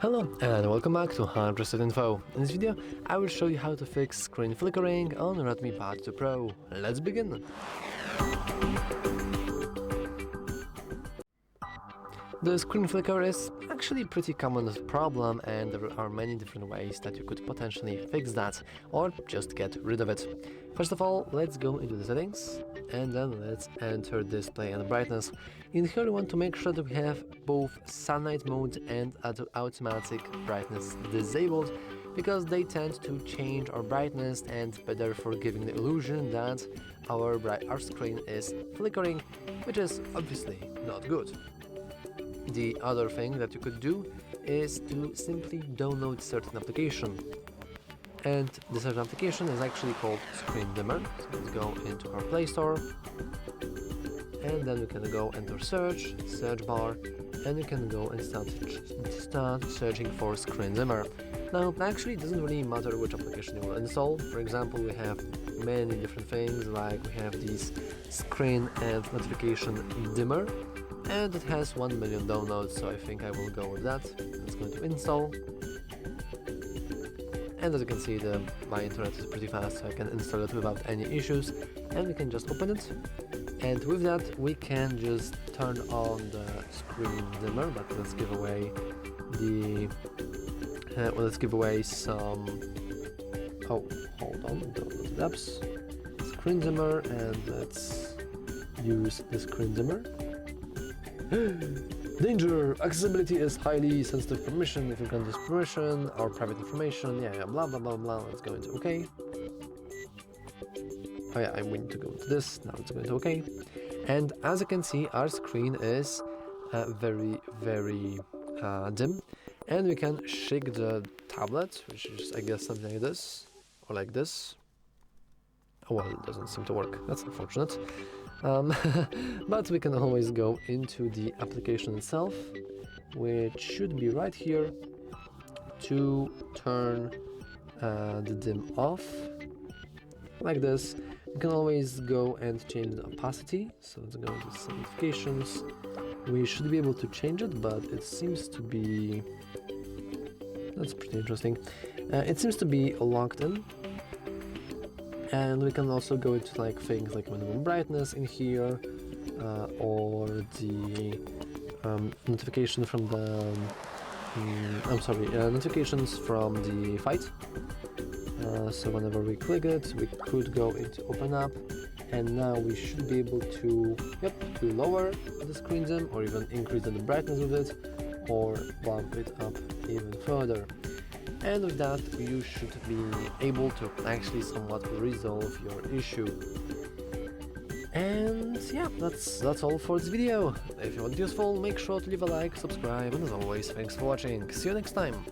Hello and welcome back to hardreset.info. In this video, I will show you how to fix screen flickering on REDMI Pad 2 Pro. Let's begin! The screen flicker is actually a pretty common problem, and there are many different ways that you could potentially fix that or just get rid of it. First of all, let's go into the settings and then let's enter display and brightness. In here we want to make sure that we have both sunlight mode and automatic brightness disabled, because they tend to change our brightness and therefore giving the illusion that our screen is flickering, which is obviously not good. The other thing that you could do is to simply download certain application. And the certain application is actually called Screen Dimmer. So let's go into our Play Store. And then we can go enter search bar, and you can go and start searching for Screen Dimmer. Now, actually, it doesn't really matter which application you will install. For example, we have many different things, like we have this Screen and Notification Dimmer, and it has 1 million downloads, so I think I will go with that. It's going to install. And as you can see, my internet is pretty fast, so I can install it without any issues. And we can just open it. And with that, we can just turn on the screen dimmer, but let's give away some... Oh, hold on, download the apps. Screen dimmer, and let's use the screen dimmer. Danger! Accessibility is highly sensitive permission. If you grant this permission or private information, blah blah blah blah. Let's go into OK. Oh yeah, I need to go to this. Now let's go into OK. And as you can see, our screen is very dim, and we can shake the tablet, which is, I guess, something like this or like this. Oh well, it doesn't seem to work. That's unfortunate. But we can always go into the application itself, which should be right here, to turn the dim off, like this. You can always go and change the opacity, so let's go into notifications. We should be able to change it, but it seems to be... That's pretty interesting. It seems to be locked in. And we can also go into things like minimum brightness in here, or the notification from the notifications from the fight. So whenever we click it, we could go into open up, and now we should be able to lower the screen dim, or even increase the brightness of it, or bump it up even further. And with that, you should be able to actually somewhat resolve your issue. And yeah, that's all for this video. If you found it useful, make sure to leave a like, subscribe, and as always, thanks for watching. See you next time!